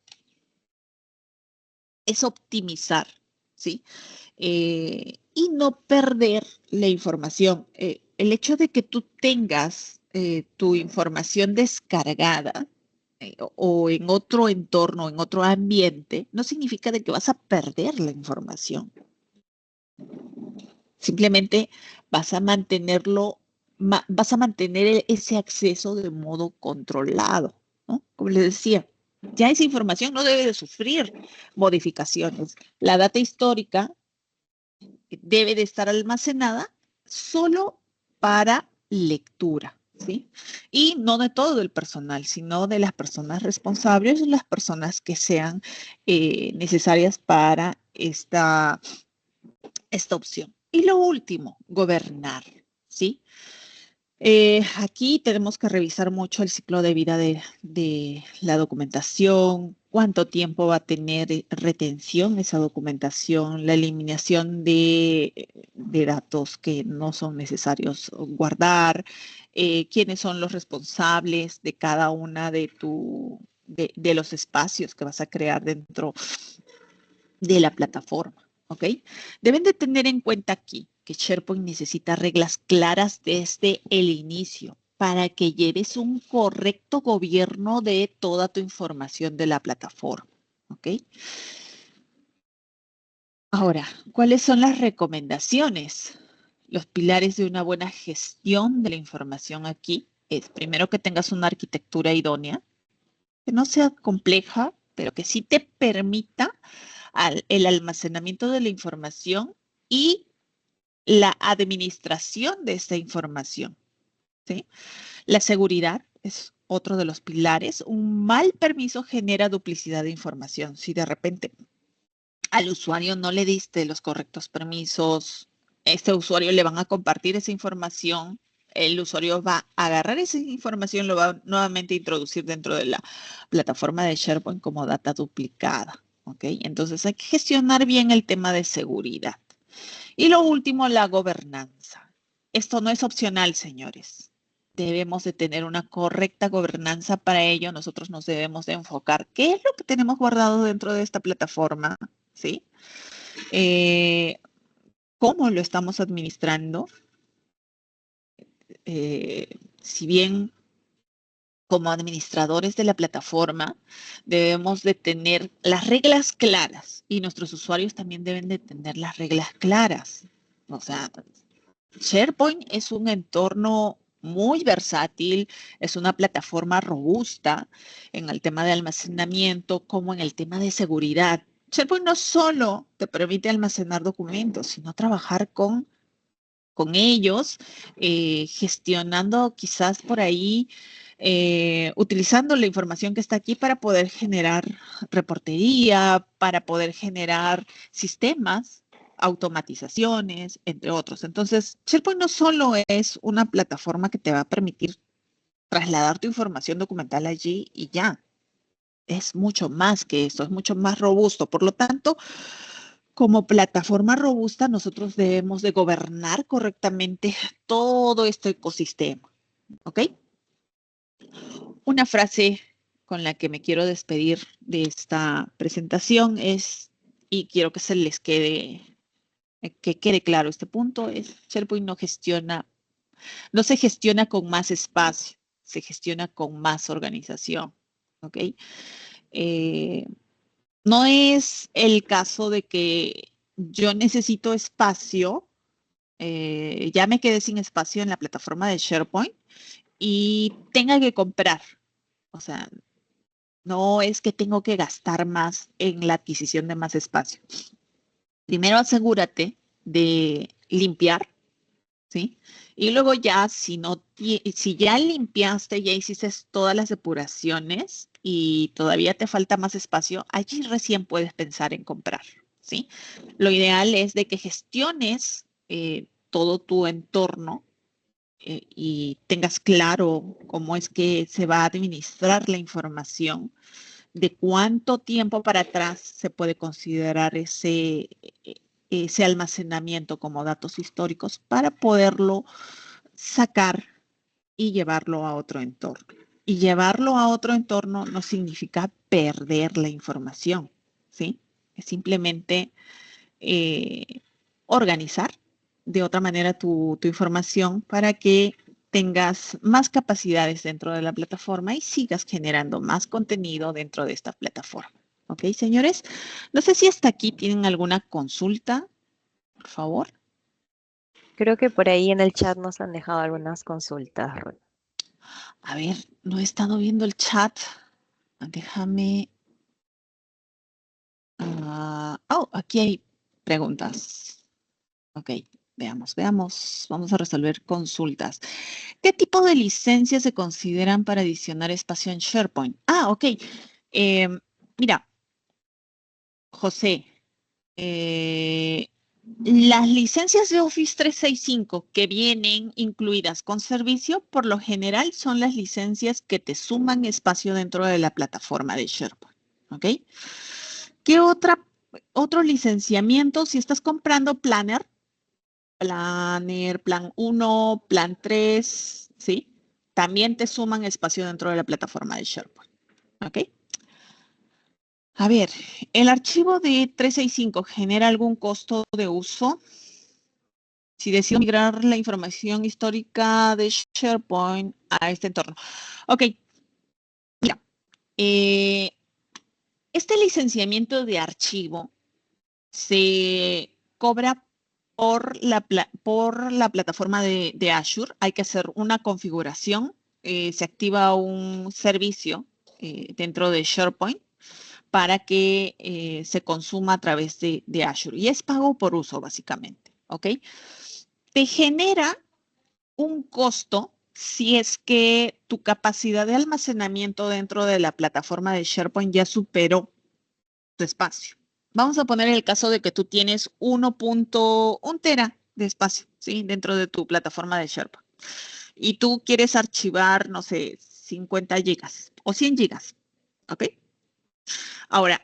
es optimizar, ¿sí? Y no perder la información. El hecho de que tú tengas tu información descargada o en otro entorno, en otro ambiente, no significa de que vas a perder la información. Simplemente vas a mantenerlo, vas a mantener ese acceso de modo controlado, ¿no? Como les decía, ya esa información no debe de sufrir modificaciones. La data histórica debe de estar almacenada solo para lectura, ¿sí? Y no de todo el personal, sino de las personas responsables, las personas que sean necesarias para esta opción. Y lo último, gobernar, ¿sí? Aquí tenemos que revisar mucho el ciclo de vida de la documentación, cuánto tiempo va a tener retención esa documentación, la eliminación de datos que no son necesarios guardar, quiénes son los responsables de cada una de los espacios que vas a crear dentro de la plataforma, ¿ok? Deben de tener en cuenta aquí que SharePoint necesita reglas claras desde el inicio para que lleves un correcto gobierno de toda tu información de la plataforma, ¿ok? Ahora, ¿cuáles son las recomendaciones? Los pilares de una buena gestión de la información aquí es primero que tengas una arquitectura idónea, que no sea compleja, pero que sí te permita el almacenamiento de la información y la administración de esta información, ¿sí? La seguridad es otro de los pilares. Un mal permiso genera duplicidad de información. Si de repente al usuario no le diste los correctos permisos, este usuario le van a compartir esa información, el usuario va a agarrar esa información, lo va nuevamente a introducir dentro de la plataforma de SharePoint como data duplicada, ¿ok? Entonces hay que gestionar bien el tema de seguridad. Y lo último, la gobernanza. Esto no es opcional, señores. Debemos de tener una correcta gobernanza. Para ello, nosotros nos debemos de enfocar qué es lo que tenemos guardado dentro de esta plataforma, ¿sí? ¿Cómo lo estamos administrando? Si bien como administradores de la plataforma debemos de tener las reglas claras y nuestros usuarios también deben de tener las reglas claras. O sea, SharePoint es un entorno muy versátil, es una plataforma robusta en el tema de almacenamiento como en el tema de seguridad. SharePoint no solo te permite almacenar documentos, sino trabajar con ellos, gestionando quizás por ahí, utilizando la información que está aquí para poder generar reportería, para poder generar sistemas, automatizaciones, entre otros. Entonces, SharePoint no solo es una plataforma que te va a permitir trasladar tu información documental allí y ya. Es mucho más que eso, es mucho más robusto. Por lo tanto, como plataforma robusta, nosotros debemos de gobernar correctamente todo este ecosistema, ¿ok? Una frase con la que me quiero despedir de esta presentación es, y quiero que se les que quede claro este punto, es SharePoint no se gestiona con más espacio, se gestiona con más organización, ¿ok? Eh, no es el caso de que yo necesito espacio, ya me quedé sin espacio en la plataforma de SharePoint y tenga que comprar. O sea, no es que tengo que gastar más en la adquisición de más espacio. Primero asegúrate de limpiar, ¿sí? Y luego ya, si ya limpiaste, ya hiciste todas las depuraciones y todavía te falta más espacio, allí recién puedes pensar en comprar, ¿sí? Lo ideal es de que gestiones todo tu entorno y tengas claro cómo es que se va a administrar la información, de cuánto tiempo para atrás se puede considerar ese almacenamiento como datos históricos para poderlo sacar y llevarlo a otro entorno. Y llevarlo a otro entorno no significa perder la información, ¿sí? Es simplemente eh, organizar de otra manera tu información para que tengas más capacidades dentro de la plataforma y sigas generando más contenido dentro de esta plataforma. ¿Ok, señores? No sé si hasta aquí tienen alguna consulta, por favor. Creo que por ahí en el chat nos han dejado algunas consultas, Ruth. A ver, no he estado viendo el chat. Déjame. Oh, aquí hay preguntas. Ok, veamos. Vamos a resolver consultas. ¿Qué tipo de licencias se consideran para adicionar espacio en SharePoint? Ok. Mira, José, eh, las licencias de Office 365 que vienen incluidas con servicio, por lo general son las licencias que te suman espacio dentro de la plataforma de SharePoint. ¿Ok? ¿Qué otro licenciamiento? Si estás comprando Planner, Plan 1, Plan 3, ¿sí? También te suman espacio dentro de la plataforma de SharePoint. ¿Ok? A ver, ¿el archivo de 365 genera algún costo de uso? Si decido migrar la información histórica de SharePoint a este entorno. Ok, mira, este licenciamiento de archivo se cobra por la plataforma de Azure. Hay que hacer una configuración, se activa un servicio dentro de SharePoint para que se consuma a través de Azure. Y es pago por uso, básicamente, ¿ok? Te genera un costo si es que tu capacidad de almacenamiento dentro de la plataforma de SharePoint ya superó tu espacio. Vamos a poner el caso de que tú tienes 1.1 tera de espacio, ¿sí? Dentro de tu plataforma de SharePoint. Y tú quieres archivar, no sé, 50 gigas o 100 gigas, ¿ok? Ahora,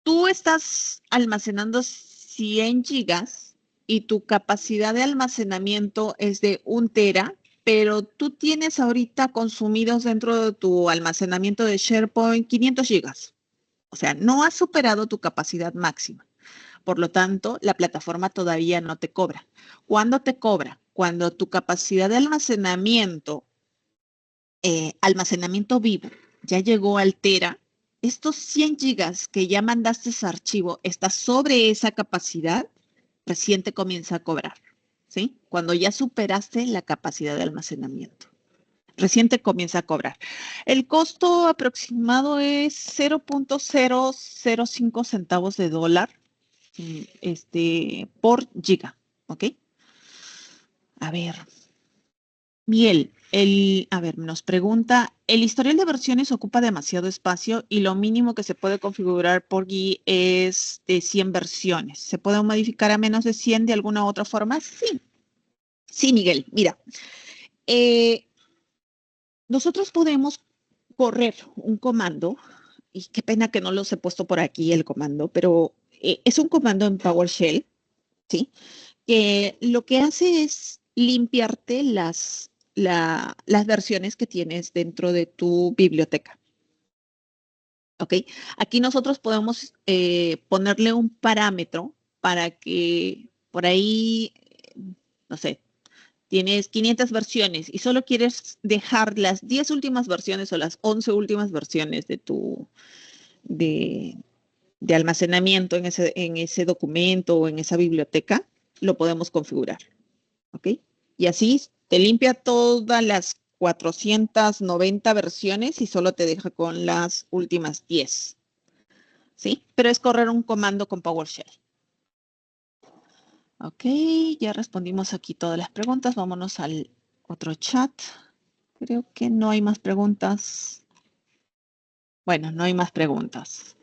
tú estás almacenando 100 gigas y tu capacidad de almacenamiento es de 1 tera, pero tú tienes ahorita consumidos dentro de tu almacenamiento de SharePoint 500 gigas. O sea, no has superado tu capacidad máxima. Por lo tanto, la plataforma todavía no te cobra. ¿Cuándo te cobra? Cuando tu capacidad de almacenamiento vivo ya llegó al tera, estos 100 gigas que ya mandaste ese archivo está sobre esa capacidad, recién te comienza a cobrar, ¿sí? Cuando ya superaste la capacidad de almacenamiento. Recién te comienza a cobrar. El costo aproximado es 0.005 centavos de dólar por giga, ¿ok? A ver, Miguel, nos pregunta, el historial de versiones ocupa demasiado espacio y lo mínimo que se puede configurar por GUI es de 100 versiones. ¿Se puede modificar a menos de 100 de alguna otra forma? Sí. Sí, Miguel, mira, eh, nosotros podemos correr un comando, y qué pena que no los he puesto por aquí el comando, pero es un comando en PowerShell, ¿sí? Que lo que hace es limpiarte las versiones que tienes dentro de tu biblioteca. ¿Ok? Aquí nosotros podemos ponerle un parámetro para que por ahí, no sé, tienes 500 versiones y solo quieres dejar las 10 últimas versiones o las 11 últimas versiones de, de almacenamiento en ese documento o en esa biblioteca, lo podemos configurar. ¿Ok? Y así te limpia todas las 490 versiones y solo te deja con las últimas 10. ¿Sí? Pero es correr un comando con PowerShell. Ok, ya respondimos aquí todas las preguntas. Vámonos al otro chat. Creo que no hay más preguntas. Bueno, no hay más preguntas.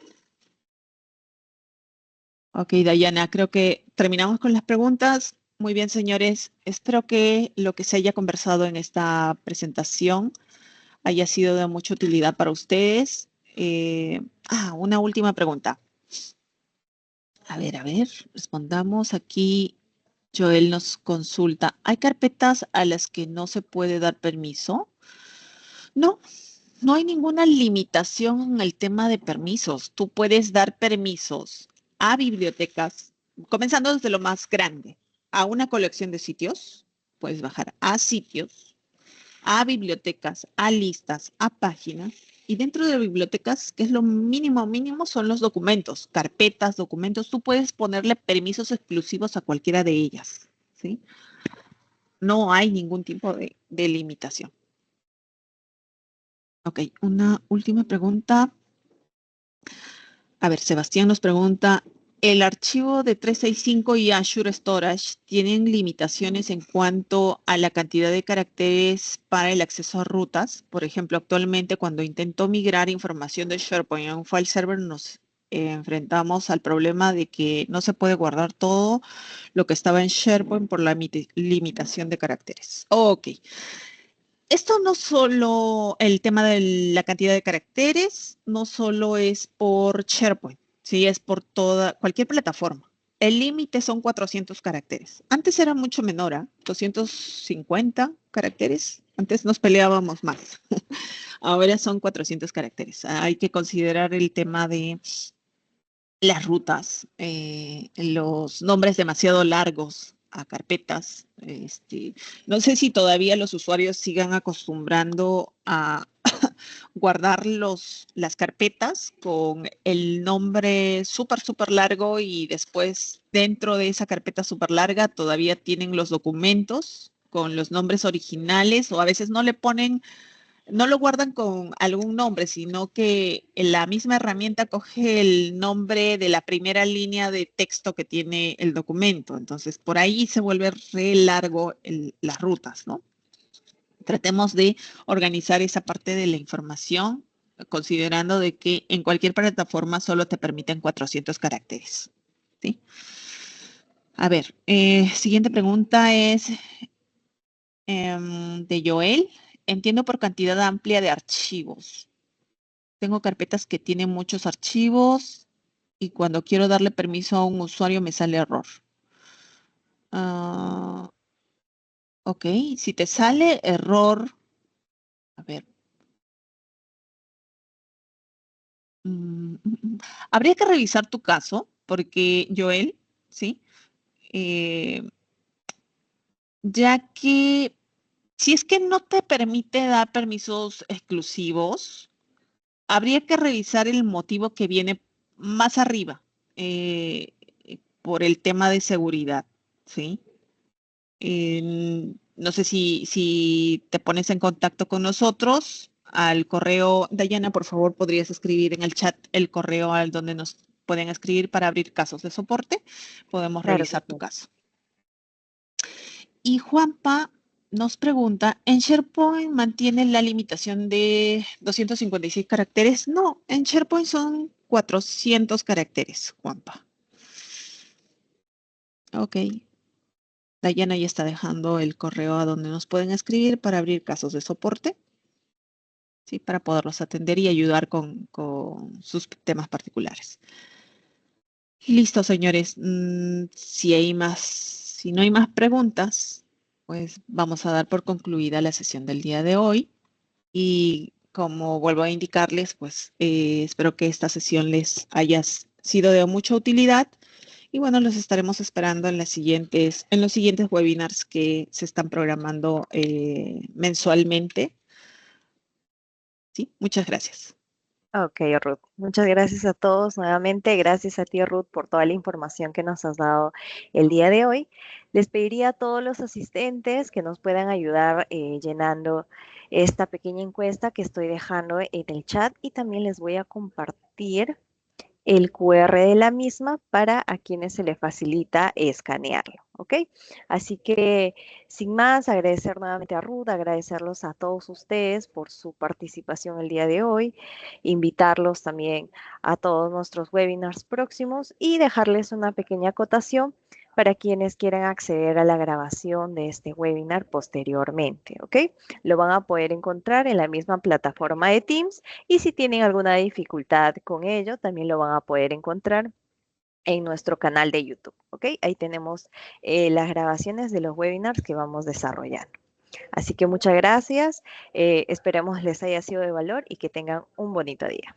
Ok, Dayana, creo que terminamos con las preguntas. Muy bien, señores. Espero que lo que se haya conversado en esta presentación haya sido de mucha utilidad para ustedes. Una última pregunta. A ver, respondamos aquí. Joel nos consulta. ¿Hay carpetas a las que no se puede dar permiso? No, no hay ninguna limitación en el tema de permisos. Tú puedes dar permisos a bibliotecas, comenzando desde lo más grande, a una colección de sitios. Puedes bajar a sitios, a bibliotecas, a listas, a páginas. Y dentro de bibliotecas, que es lo mínimo, mínimo, son los documentos, carpetas, documentos. Tú puedes ponerle permisos exclusivos a cualquiera de ellas, ¿sí? No hay ningún tipo de limitación. Ok, una última pregunta. A ver, Sebastián nos pregunta, ¿el archivo de 365 y Azure Storage tienen limitaciones en cuanto a la cantidad de caracteres para el acceso a rutas? Por ejemplo, actualmente cuando intentó migrar información de SharePoint a un file server nos enfrentamos al problema de que no se puede guardar todo lo que estaba en SharePoint por la limitación de caracteres. Ok. Esto no solo el tema de la cantidad de caracteres, no solo es por SharePoint, sí, es por cualquier plataforma. El límite son 400 caracteres. Antes era mucho menor, ¿ah? 250 caracteres. Antes nos peleábamos más. Ahora son 400 caracteres. Hay que considerar el tema de las rutas, los nombres demasiado largos a carpetas. No sé si todavía los usuarios sigan acostumbrando a guardar las carpetas con el nombre súper, súper largo y después dentro de esa carpeta súper larga todavía tienen los documentos con los nombres originales o a veces no le ponen, no lo guardan con algún nombre, sino que la misma herramienta coge el nombre de la primera línea de texto que tiene el documento. Entonces, por ahí se vuelve re largo las rutas, ¿no? Tratemos de organizar esa parte de la información, considerando de que en cualquier plataforma solo te permiten 400 caracteres. ¿Sí? A ver, siguiente pregunta es de Joel. Entiendo por cantidad amplia de archivos. Tengo carpetas que tienen muchos archivos y cuando quiero darle permiso a un usuario me sale error. Ok, si te sale error, a ver. Habría que revisar tu caso porque, Joel, ¿sí? Eh, ya que si es que no te permite dar permisos exclusivos, habría que revisar el motivo que viene más arriba eh, por el tema de seguridad, ¿sí? No sé si te pones en contacto con nosotros al correo, Dayana, por favor, podrías escribir en el chat el correo al donde nos pueden escribir para abrir casos de soporte. Podemos Claro que revisar tu sí. caso. Y Juanpa nos pregunta, ¿en SharePoint mantiene la limitación de 256 caracteres? No, en SharePoint son 400 caracteres, Juanpa. Ok. Dayana ya está dejando el correo a donde nos pueden escribir para abrir casos de soporte, ¿sí? Para poderlos atender y ayudar con sus temas particulares. Listo, señores. Si no hay más preguntas, pues vamos a dar por concluida la sesión del día de hoy. Y como vuelvo a indicarles, pues espero que esta sesión les haya sido de mucha utilidad. Y bueno, los estaremos esperando en en los siguientes webinars que se están programando mensualmente. Sí, muchas gracias. Ok, Ruth. Muchas gracias a todos nuevamente. Gracias a ti, Ruth, por toda la información que nos has dado el día de hoy. Les pediría a todos los asistentes que nos puedan ayudar llenando esta pequeña encuesta que estoy dejando en el chat y también les voy a compartir el QR de la misma para a quienes se les facilita escanearlo, ¿ok? Así que, sin más, agradecer nuevamente a Ruth, agradecerlos a todos ustedes por su participación el día de hoy, invitarlos también a todos nuestros webinars próximos y dejarles una pequeña acotación para quienes quieran acceder a la grabación de este webinar posteriormente, ¿ok? Lo van a poder encontrar en la misma plataforma de Teams y si tienen alguna dificultad con ello, también lo van a poder encontrar en nuestro canal de YouTube, ¿ok? Ahí tenemos las grabaciones de los webinars que vamos desarrollando. Así que muchas gracias, esperemos les haya sido de valor y que tengan un bonito día.